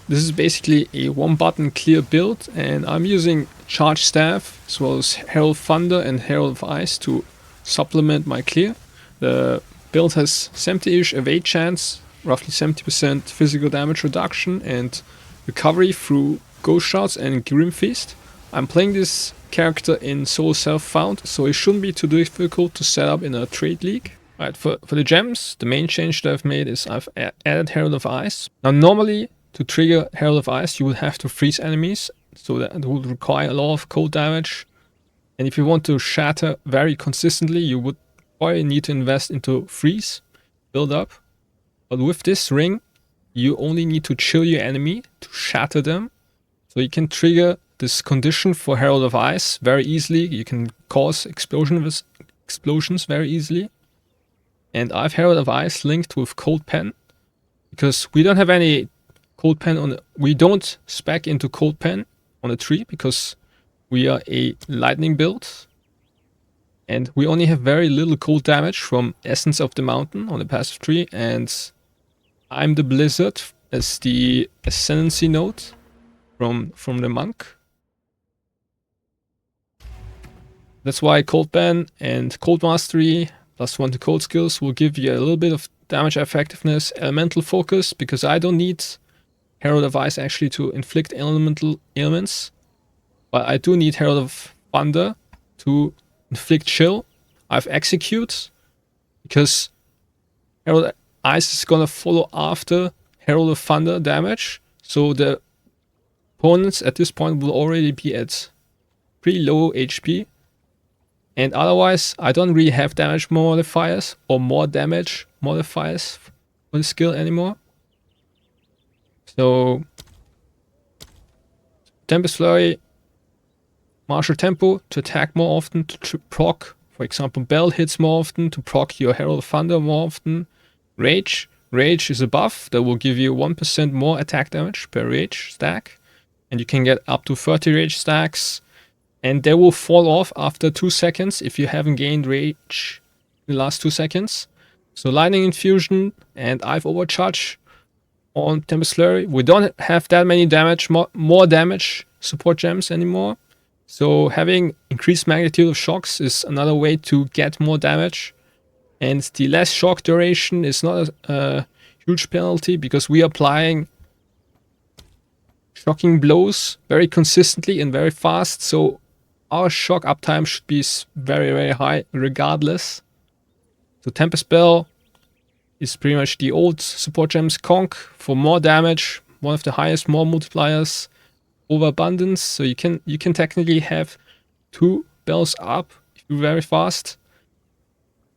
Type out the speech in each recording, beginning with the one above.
this is basically a one-button clear build, and I'm using Charge Staff as well as Herald of Thunder and Herald of Ice to supplement my clear. The build has 70-ish evade chance, roughly 70% physical damage reduction, and recovery through Ghost Shots and Grim Feast. I'm playing this character in solo self-found, so it shouldn't be too difficult to set up in a trade league. Alright, for the gems, the main change that I've made is I've added Herald of Ice. Now normally, to trigger Herald of Ice, you would have to freeze enemies, so that would require a lot of cold damage. And if you want to shatter very consistently, you would probably need to invest into freeze, build up. But with this ring, you only need to chill your enemy to shatter them. So you can trigger this condition for Herald of Ice very easily. You can cause explosions very easily. And I've Herald of Ice linked with Cold Pen, because we don't have any Cold Pen on we don't spec into Cold Pen on the tree because we are a lightning build. And we only have very little cold damage from Essence of the Mountain on the passive tree, and I'm the Blizzard as the Ascendancy node from the monk. That's why Cold Pen and Cold Mastery +1 to cold skills will give you a little bit of damage effectiveness, elemental focus, because I don't need Herald of Ice actually to inflict elemental ailments, but I do need Herald of Thunder to inflict chill. I've Execute, because Herald of Ice is gonna follow after Herald of Thunder damage, so the opponents at this point will already be at pretty low HP. And otherwise, I don't really have damage modifiers or more damage modifiers for the skill anymore. So, Tempest Flurry, Martial Tempo to attack more often, to proc, for example, Bell hits more often, to proc your Herald of Thunder more often. Rage is a buff that will give you 1% more attack damage per rage stack. And you can get up to 30 rage stacks. And they will fall off after 2 seconds if you haven't gained rage in the last 2 seconds. So Lightning Infusion and I've Overcharge on Tempest Flurry. We don't have that many damage, more damage support gems anymore. So having increased magnitude of shocks is another way to get more damage. And the less shock duration is not a huge penalty, because we are applying shocking blows very consistently and very fast. So our shock uptime should be very, very high regardless. So Tempest Bell is pretty much the old support gems. Conk for more damage, one of the highest more multipliers. Overabundance, so you can technically have 2 bells up if you're very fast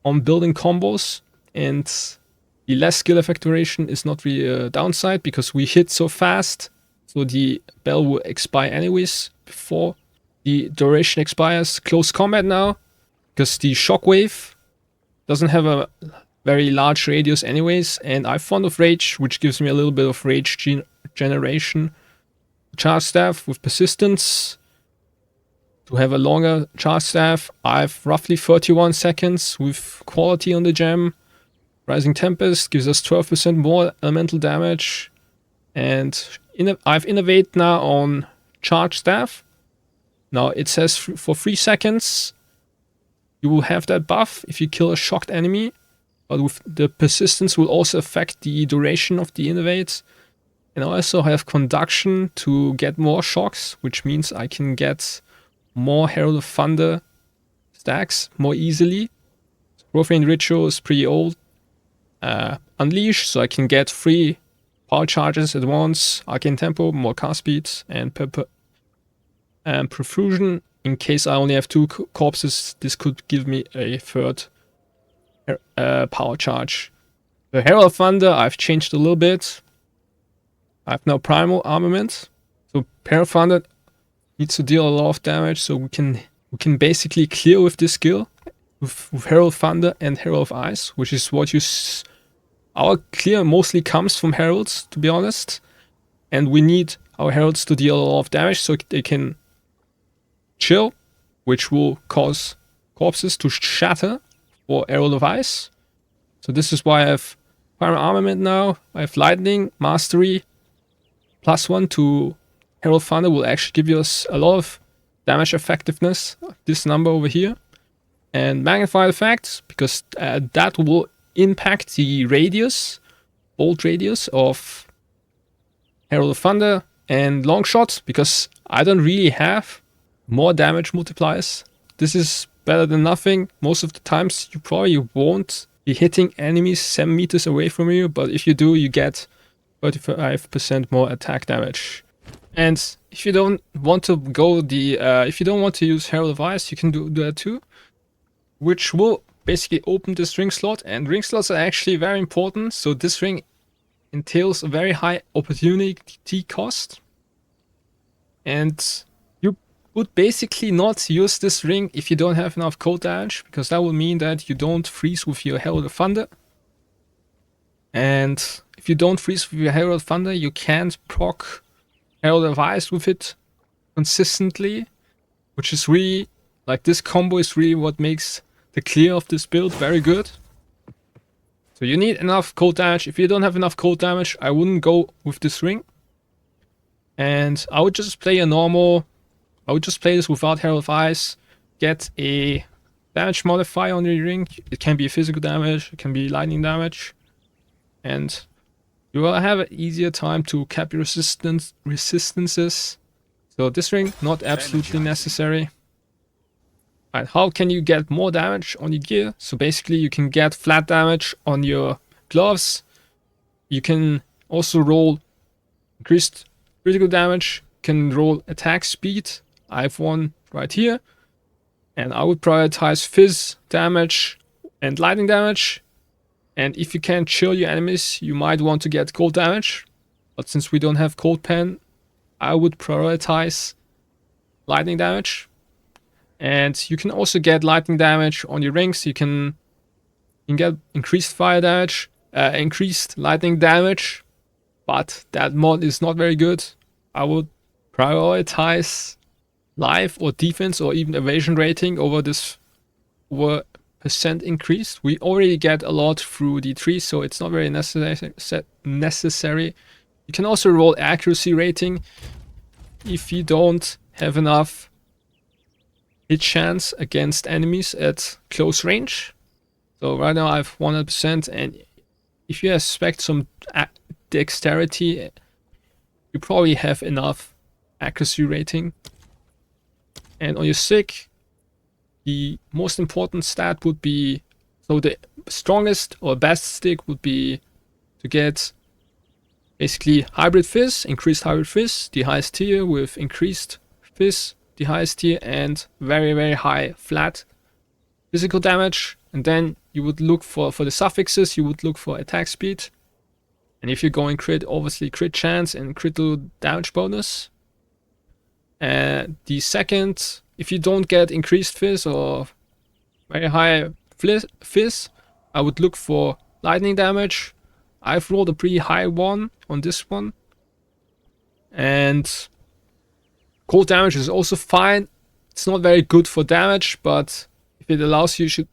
on building combos, and the less skill effect duration is not really a downside because we hit so fast, so the bell will expire anyways before the duration expires. Close combat now, because the shockwave doesn't have a very large radius anyways, and I'm fond of rage, which gives me a little bit of rage generation. Charge Staff with persistence. To have a longer Charge Staff, I've roughly 31 seconds with quality on the gem. Rising Tempest gives us 12% more elemental damage. And I've Innovate now on Charge Staff. Now it says for 3 seconds you will have that buff if you kill a shocked enemy. But with the persistence will also affect the duration of the Innovate. And I also have Conduction to get more shocks, which means I can get more Herald of Thunder stacks more easily. Profane Ritual is pretty old. Unleash, so I can get 3 power charges at once. Arcane Tempo, more cast speeds, and Profusion. In case I only have 2 corpses, this could give me a 3rd power charge. The Herald of Thunder I've changed a little bit. I have now Primal Armament, so Herald of Thunder needs to deal a lot of damage, so we can basically clear with this skill with Herald of Thunder and Herald of Ice, which is what our clear mostly comes from Heralds, to be honest, and we need our Heralds to deal a lot of damage so they can chill, which will cause corpses to shatter for Herald of Ice. So this is why I have Primal Armament now. I have Lightning, Mastery, +1 to Herald Thunder will actually give us a lot of damage effectiveness, this number over here. And magnify effect, because that will impact the radius, bolt radius of Herald of Thunder. And long shot, because I don't really have more damage multipliers. This is better than nothing. Most of the times you probably won't be hitting enemies 7 meters away from you, but if you do, you get 35% more attack damage. And if you don't want to go if you don't want to use Herald of Ice, you can do that too, which will basically open this ring slot. And ring slots are actually very important. So this ring entails a very high opportunity cost, and you would basically not use this ring if you don't have enough cold damage, because that will mean that you don't freeze with your Herald of Thunder. And if you don't freeze with your Herald of Thunder, you can't proc Herald of Ice with it consistently, which is really, like, this combo is really what makes the clear of this build very good. So you need enough cold damage. If you don't have enough cold damage, I wouldn't go with this ring. And I would just play I would just play this without Herald of Ice, get a damage modifier on your ring. It can be physical damage, it can be lightning damage. And you will have an easier time to cap your resistances. So this ring, not absolutely necessary. And how can you get more damage on your gear? So basically you can get flat damage on your gloves. You can also roll increased critical damage, can roll attack speed. I have one right here. And I would prioritize fizz damage and lightning damage. And if you can chill your enemies, you might want to get cold damage. But since we don't have cold pen, I would prioritize lightning damage. And you can also get lightning damage on your rings. You can get increased fire damage, increased lightning damage, but that mod is not very good. I would prioritize life or defense or even evasion rating over this percent increase. We already get a lot through D3, so it's not very necessary. You can also roll accuracy rating if you don't have enough hit chance against enemies at close range. So right now I have 100%, and if you expect some dexterity, you probably have enough accuracy rating. And on your stick, the most important stat would be, so the strongest or best stick would be to get basically hybrid fizz, increased hybrid fizz, the highest tier with increased fizz, the highest tier, and very, very high flat physical damage. And then you would look for the suffixes, you would look for attack speed. And if you're going crit, obviously crit chance and critical damage bonus. And the second, if you don't get increased fizz or very high fizz, I would look for lightning damage. I've rolled a pretty high one on this one. And cold damage is also fine. It's not very good for damage, but if it allows you to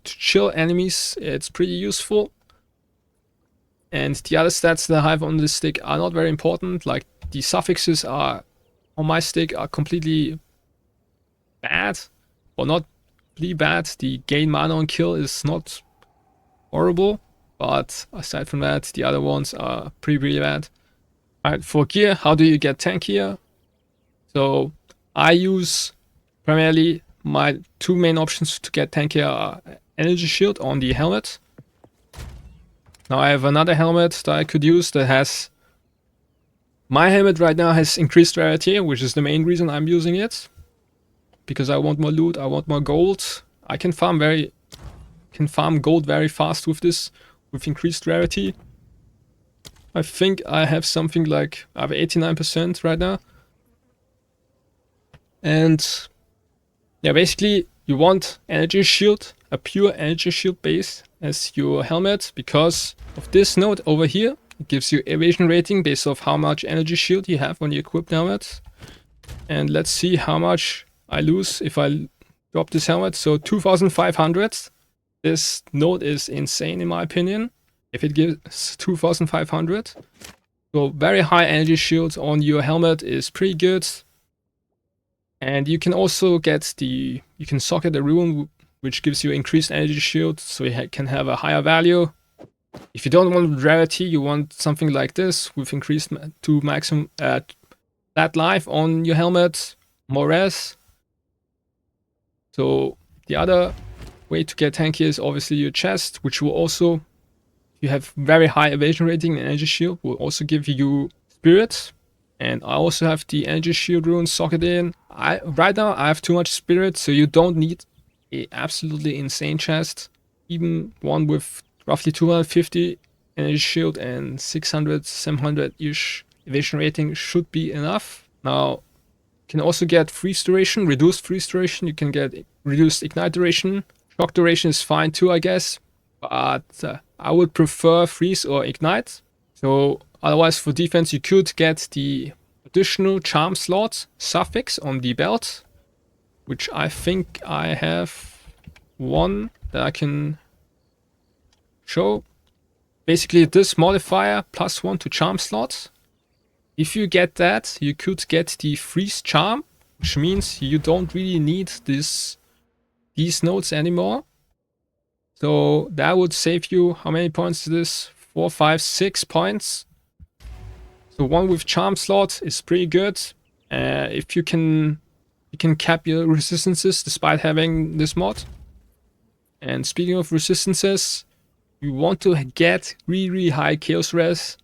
chill enemies, it's pretty useful. And the other stats that I have on this stick are not very important. Like the suffixes are on my stick are completely bad, or not really bad. The gain mana on kill is not horrible, but aside from that, the other ones are pretty bad. Alright, for gear, how do you get tankier? So I use primarily my two main options to get tankier are energy shield on the helmet. Now I have another helmet that I could use that has, my helmet right now has increased rarity, which is the main reason I'm using it. Because I want more loot, I want more gold. I can farm gold very fast with this, with increased rarity. I think I have something like, I have 89% right now. And yeah, basically you want energy shield, a pure energy shield base as your helmet, because of this node over here. It gives you evasion rating based off how much energy shield you have on your equipped helmet. And let's see how much I lose if I drop this helmet. So 2500. This node is insane in my opinion. If it gives 2500. So very high energy shield on your helmet is pretty good. And you can also get you can socket a rune which gives you increased energy shield, so you can have a higher value. If you don't want rarity, you want something like this with increased to maximum flat life on your helmet, more res. So the other way to get tankier is obviously your chest, which will also, if you have very high evasion rating and energy shield, will also give you spirit. And I also have the energy shield rune socket in. Right now I have too much spirit, so you don't need a absolutely insane chest. Even one with roughly 250 energy shield and 600, 700-ish evasion rating should be enough. Now, you can also get freeze duration, reduced freeze duration. You can get reduced ignite duration. Shock duration is fine too, I guess. But I would prefer freeze or ignite. So otherwise for defense, you could get the additional charm slot suffix on the belt, which I think I have one that I can show. Basically this modifier +1 to charm slots. If you get that, you could get the freeze charm, which means you don't really need these nodes anymore. So that would save you, how many points is this? 4, 5, 6 points. So one with charm slot is pretty good. If you can cap your resistances despite having this mod. And speaking of resistances, you want to get really high chaos res,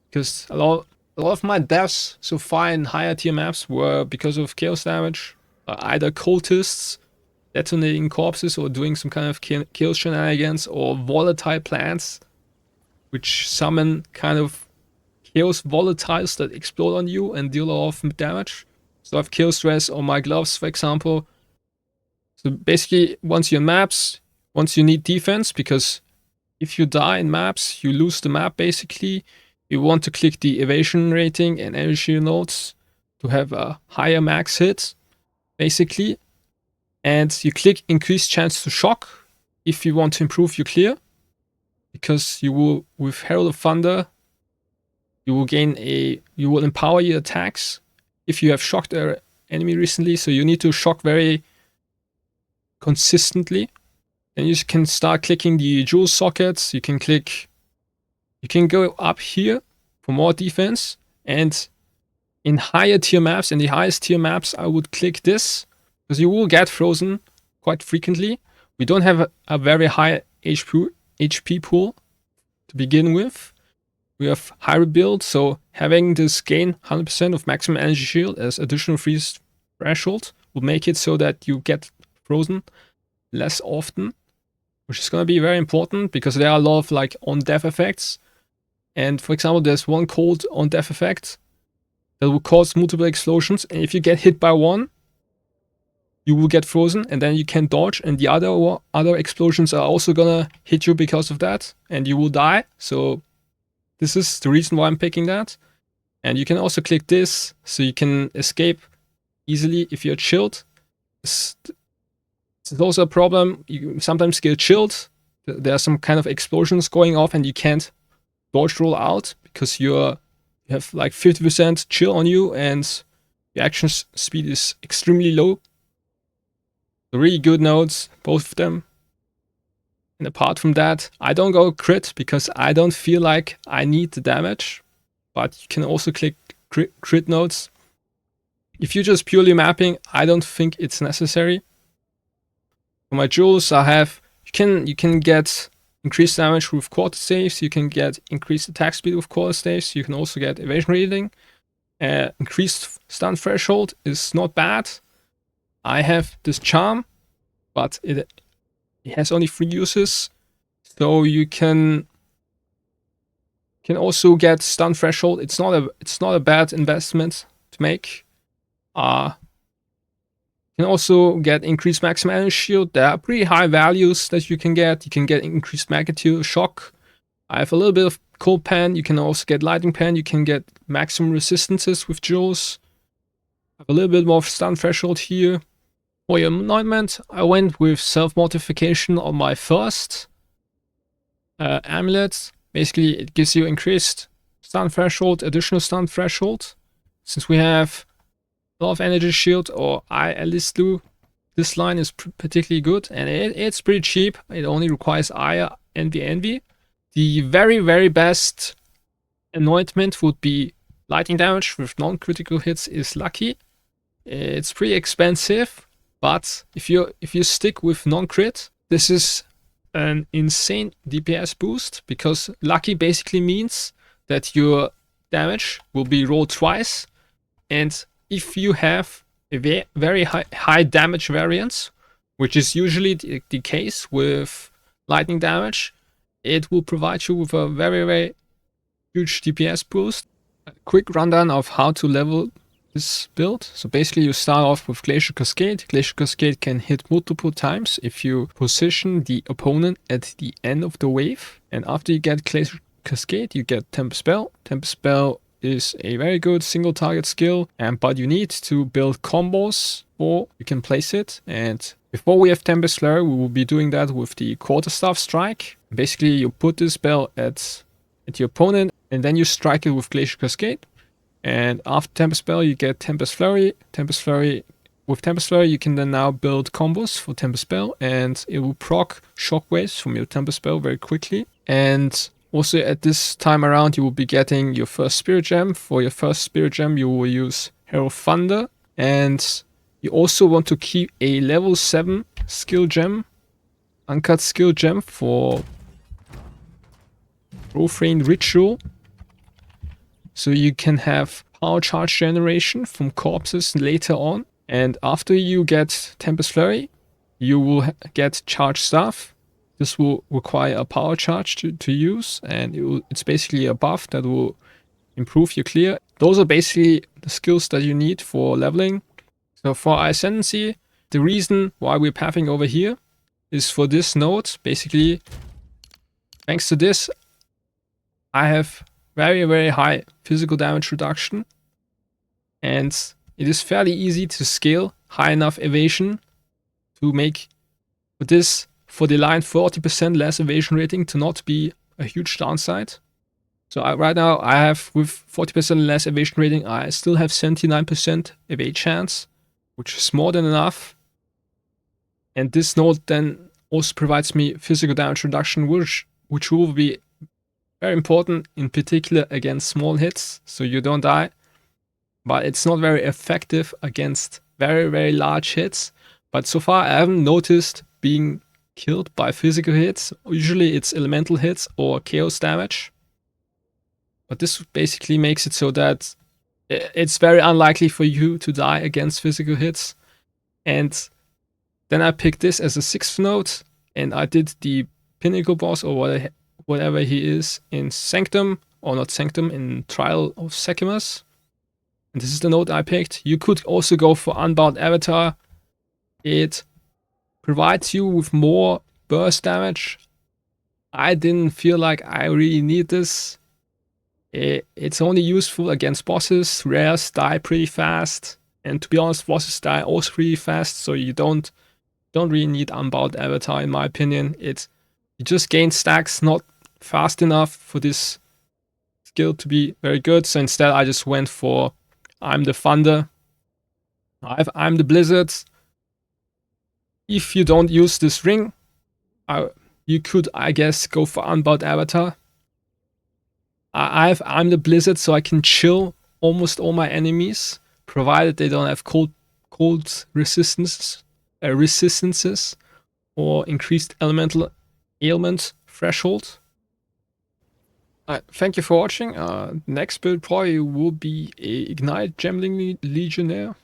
because a lot of my deaths so far in higher tier maps were because of chaos damage, either cultists detonating corpses or doing some kind of chaos shenanigans, or volatile plants which summon kind of chaos volatiles that explode on you and deal a lot of damage. So I have chaos stress on my gloves, for example. So basically, once you're in maps, once you need defense, because if you die in maps, you lose the map basically. You want to click the evasion rating and energy nodes to have a higher max hit, basically. And you click increased chance to shock if you want to improve your clear. Because you will, with Herald of Thunder, you will empower your attacks if you have shocked an enemy recently. So you need to shock very consistently. And you can start clicking the jewel sockets. You can go up here for more defense. And in higher tier maps, in the highest tier maps, I would click this, because you will get frozen quite frequently. We don't have a very high HP pool to begin with. We have high rebuild, so having this gain 100% of maximum energy shield as additional freeze threshold will make it so that you get frozen less often, which is going to be very important because there are a lot of like on-death effects. And for example, there's one cold on-death effect that will cause multiple explosions, and if you get hit by one, you will get frozen and then you can dodge, and the other explosions are also gonna hit you because of that, and you will die. So this is the reason why I'm picking that. And you can also click this so you can escape easily if you're chilled. This is also a problem. You sometimes get chilled. There are some kind of explosions going off and you can't dodge roll out because you have like 50% chill on you and your action speed is extremely low. So really good nodes, both of them. And apart from that, I don't go crit because I don't feel like I need the damage. But you can also click crit nodes. If you're just purely mapping, I don't think it's necessary. For my jewels, I have you can get increased damage with quarter saves. You can get increased attack speed with quarter saves. You can also get evasion rating. Increased stun threshold is not bad. I have this charm, but it has only 3 uses, so you can also get stun threshold. It's not a bad investment to make. You can also get increased maximum energy shield. There are pretty high values that you can get. You can get increased magnitude shock. I have a little bit of cold pan. You can also get lightning pan. You can get maximum resistances with jewels. I have a little bit more stun threshold here. For your anointment, I went with self-mortification on my first amulet. Basically, it gives you increased stun threshold, additional stun threshold. Since we have a lot of energy shield, or I at least do, this line is particularly good, and it's pretty cheap. It only requires Ire, Envy. The very best anointment would be lightning damage with non-critical hits is lucky. It's pretty expensive, but if you stick with non-crit, this is an insane DPS boost, because lucky basically means that your damage will be rolled twice, and if you have a very high damage variance, which is usually the case with lightning damage, it will provide you with a very huge DPS boost. A quick rundown of how to level this build. So basically you start off with Glacial Cascade. Glacial Cascade can hit multiple times if you position the opponent at the end of the wave. And after you get Glacial Cascade, you get Tempest Spell. Tempest Spell is a very good single target skill, but you need to build combos before you can place it. And before we have Tempest Flurry, we will be doing that with the Quarterstaff Strike. Basically you put this spell at your opponent, and then you strike it with Glacial Cascade. And after Tempest Spell, you get Tempest Flurry. With Tempest Flurry, you can then now build combos for Tempest Spell, and it will proc shockwaves from your Tempest Spell very quickly. And also at this time around, you will be getting your first Spirit Gem. For your first Spirit Gem, you will use Herald of Thunder, and you also want to keep a level 7 skill gem, uncut skill gem for Profane Ritual. So you can have power charge generation from corpses later on. And after you get Tempest Flurry, you will get Charge Staff. This will require a power charge to use, and it's basically a buff that will improve your clear. Those are basically the skills that you need for leveling. So for Ascendancy, the reason why we're pathing over here is for this node. Basically, thanks to this, I have very high physical damage reduction, and it is fairly easy to scale high enough evasion to make for the line 40% less evasion rating to not be a huge downside. So right now I have, with 40% less evasion rating, I still have 79% evade chance, which is more than enough. And this node then also provides me physical damage reduction, which will be very important, in particular against small hits, so you don't die. But it's not very effective against very large hits. But so far I haven't noticed being killed by physical hits. Usually it's elemental hits or chaos damage. But this basically makes it so that it's very unlikely for you to die against physical hits. And then I picked this as a 6th node, and I did the Pinnacle boss, or whatever he is, in Sanctum, or not Sanctum, in Trial of Sechimus. And this is the node I picked. You could also go for Unbound Avatar. It provides you with more burst damage. I didn't feel like I really need this. It's only useful against bosses. Rares die pretty fast, and to be honest, bosses die also pretty fast, so you don't really need Unbound Avatar in my opinion. You just gain stacks not fast enough for this skill to be very good. So instead I just went for I'm the Thunder. I'm the Blizzard. If you don't use this ring, you could, I guess, go for Unbound Avatar. I'm the Blizzard, so I can chill almost all my enemies, provided they don't have cold resistances or increased elemental ailment threshold. Thank you for watching. Next build probably will be a Ignite Gemling Legionnaire.